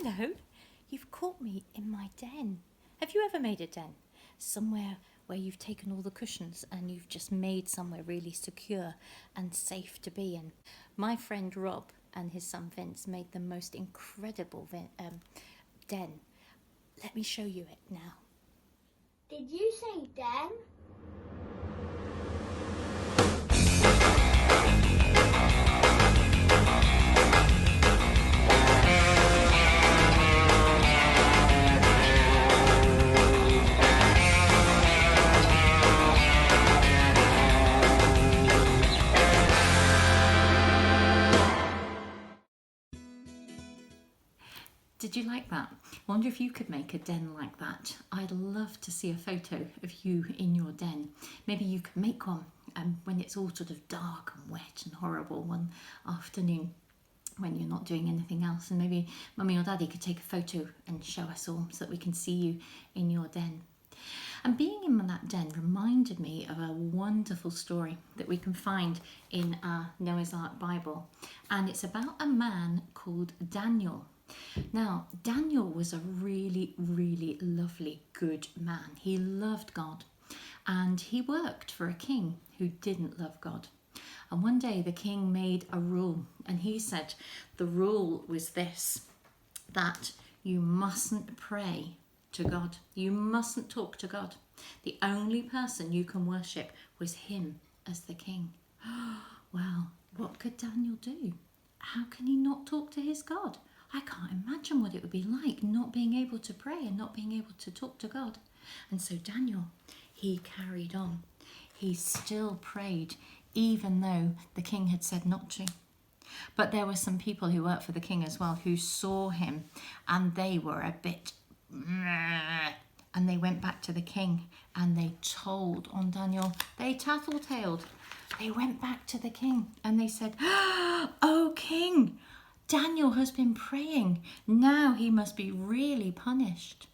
Hello, you've caught me in my den. Have you ever made a den? Somewhere where you've taken all the cushions and you've just made somewhere really secure and safe to be in. My friend Rob and his son Vince made the most incredible den. Let me show you it now. Did you say den? Did you like that? I wonder if you could make a den like that. I'd love to see a photo of you in your den. Maybe you could make one when it's all sort of dark and wet and horrible one afternoon when you're not doing anything else, and maybe Mummy or Daddy could take a photo and show us all so that we can see you in your den. And being in that den reminded me of a wonderful story that we can find in our Noah's Ark Bible, and it's about a man called Daniel. Now, Daniel was a really, really lovely, good man. He loved God, and he worked for a king who didn't love God. And one day the king made a rule, and he said the rule was this, that you mustn't pray to God. You mustn't talk to God. The only person you can worship was him as the king. Well, what could Daniel do? How can he not talk to his God? I can't imagine what it would be like not being able to pray and not being able to talk to God. And so Daniel, he carried on. He still prayed, even though the king had said not to. But there were some people who worked for the king as well who saw him, and they were a bit... And they went back to the king and they told on Daniel. They tattletaled. They went back to the king and they said, "Oh, king, Daniel has been praying. Now he must be really punished."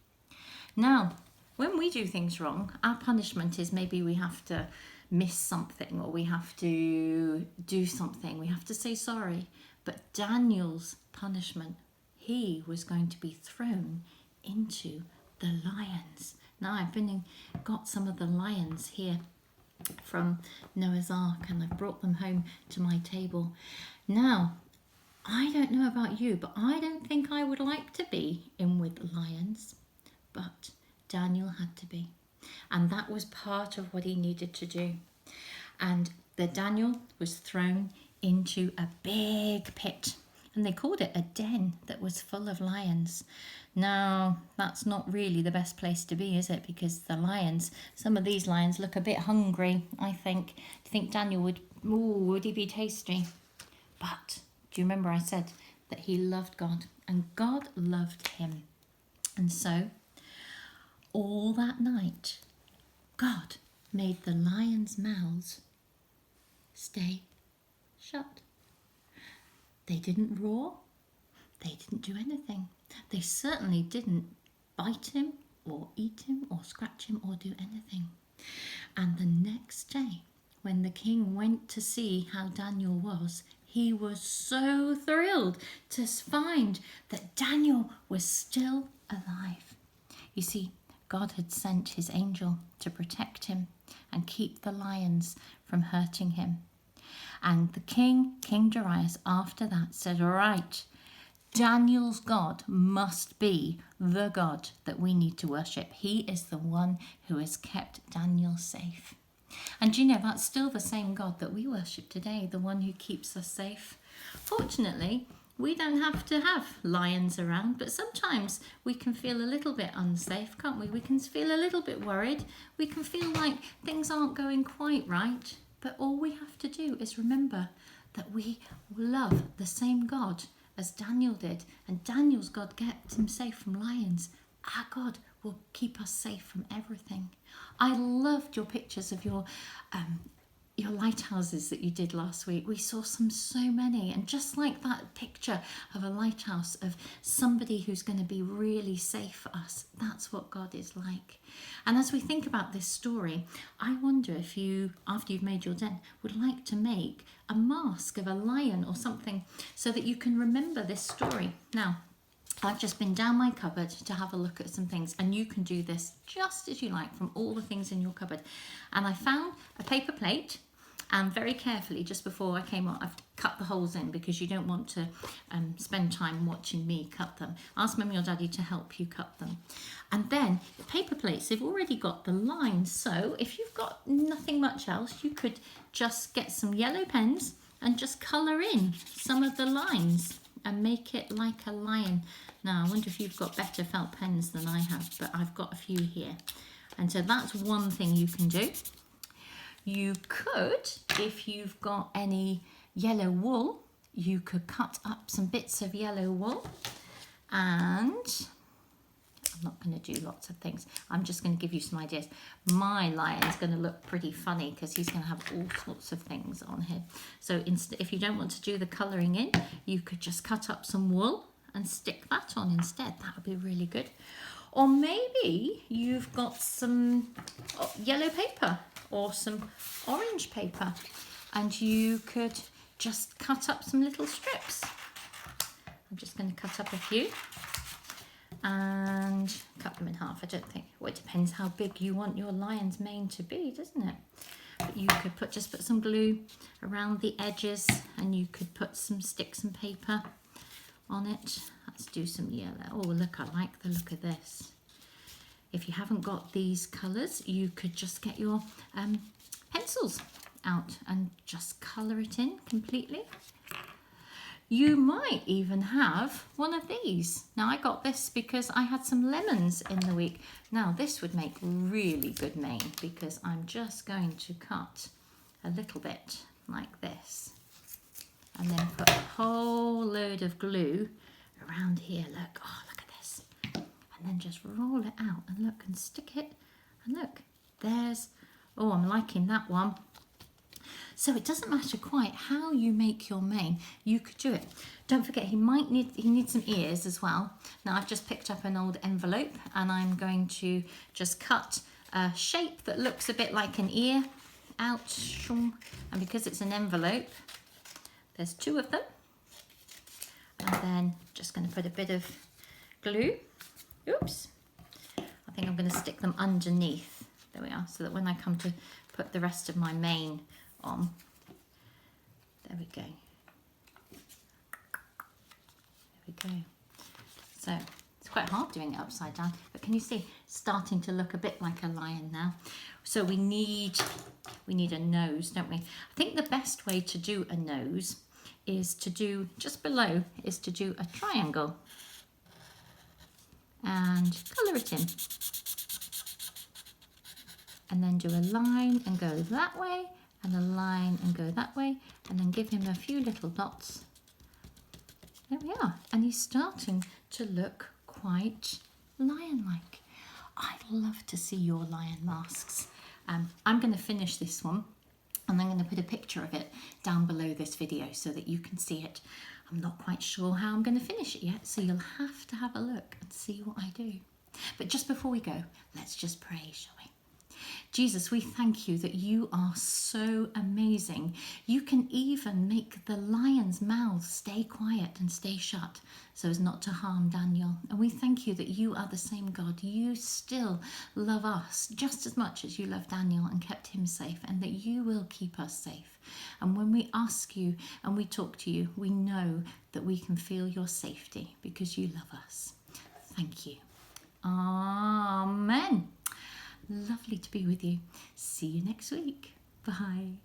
Now, when we do things wrong, our punishment is maybe we have to miss something or we have to do something. We have to say sorry. But Daniel's punishment, he was going to be thrown into the lions. Now, I've got some of the lions here from Noah's Ark, and I've brought them home to my table. Now, I don't know about you, but I don't think I would like to be in with lions. But Daniel had to be. And that was part of what he needed to do. And the Daniel was thrown into a big pit. And they called it a den that was full of lions. Now, that's not really the best place to be, is it? Because the lions, some of these lions look a bit hungry, I think. Do you think Daniel would he be tasty? But do you remember I said that he loved God and God loved him? And so, all that night, God made the lions' mouths stay shut. They didn't roar. They didn't do anything. They certainly didn't bite him or eat him or scratch him or do anything. And the next day, when the king went to see how Daniel was, he was so thrilled to find that Daniel was still alive. You see, God had sent his angel to protect him and keep the lions from hurting him. And the king, King Darius, after that said, "Right, Daniel's God must be the God that we need to worship. He is the one who has kept Daniel safe." And you know, that's still the same God that we worship today, the one who keeps us safe. Fortunately, we don't have to have lions around, but sometimes we can feel a little bit unsafe, can't we? We can feel a little bit worried. We can feel like things aren't going quite right. But all we have to do is remember that we love the same God as Daniel did. And Daniel's God kept him safe from lions. Our God will keep us safe from everything. I loved your pictures of your lighthouses that you did last week. We saw so many, and just like that picture of a lighthouse of somebody who's going to be really safe for us, that's what God is like. And as we think about this story, I wonder if you, after you've made your den, would like to make a mask of a lion or something so that you can remember this story. Now, I've just been down my cupboard to have a look at some things, and you can do this just as you like from all the things in your cupboard. And I found a paper plate, and very carefully, just before I came on, I've cut the holes in because you don't want to spend time watching me cut them. Ask Mummy or Daddy to help you cut them. And then the paper plates, they've already got the lines. So if you've got nothing much else, you could just get some yellow pens and just colour in some of the lines and make it like a lion. Now, I wonder if you've got better felt pens than I have, but I've got a few here. And so that's one thing you can do. You could, if you've got any yellow wool, you could cut up some bits of yellow wool, and I'm not going to do lots of things. I'm just going to give you some ideas. My lion's going to look pretty funny because he's going to have all sorts of things on him. So if you don't want to do the colouring in, you could just cut up some wool and stick that on instead. That would be really good. Or maybe you've got some yellow paper or some orange paper, and you could just cut up some little strips. I'm just going to cut up a few and cut them in half. I don't think, well, it depends how big you want your lion's mane to be, doesn't it? But you could just put some glue around the edges, and you could put some sticks and paper on it. Let's do some yellow. Oh, look, I like the look of this. If you haven't got these colours, you could just get your pencils out and just colour it in completely. You might even have one of these. Now, I got this because I had some lemons in the week. Now, this would make really good mane because I'm just going to cut a little bit like this and then put a whole load of glue around here. Look, oh, look at this. And then just roll it out and look, and stick it. And look, there's, oh, I'm liking that one. So it doesn't matter quite how you make your mane, you could do it. Don't forget, he needs some ears as well. Now, I've just picked up an old envelope, and I'm going to just cut a shape that looks a bit like an ear out. And because it's an envelope, there's 2 of them. And then just going to put a bit of glue. Oops. I think I'm going to stick them underneath. There we are. So that when I come to put the rest of my mane on, there we go. There we go. So it's quite hard doing it upside down, but can you see it's starting to look a bit like a lion now? So we need a nose, don't we? I think the best way to do a nose is to do, just below, is to do a triangle and colour it in. And then do a line and go that way, and a line and go that way, and then give him a few little dots. There we are. And he's starting to look quite lion-like. I'd love to see your lion masks. I'm going to finish this one, and I'm going to put a picture of it down below this video so that you can see it. I'm not quite sure how I'm going to finish it yet, so you'll have to have a look and see what I do. But just before we go, let's just pray, shall we? Jesus, we thank you that you are so amazing. You can even make the lion's mouths stay quiet and stay shut so as not to harm Daniel. And we thank you that you are the same God. You still love us just as much as you love Daniel and kept him safe, and that you will keep us safe. And when we ask you and we talk to you, we know that we can feel your safety because you love us. Thank you. Amen. Lovely to be with you. See you next week. Bye.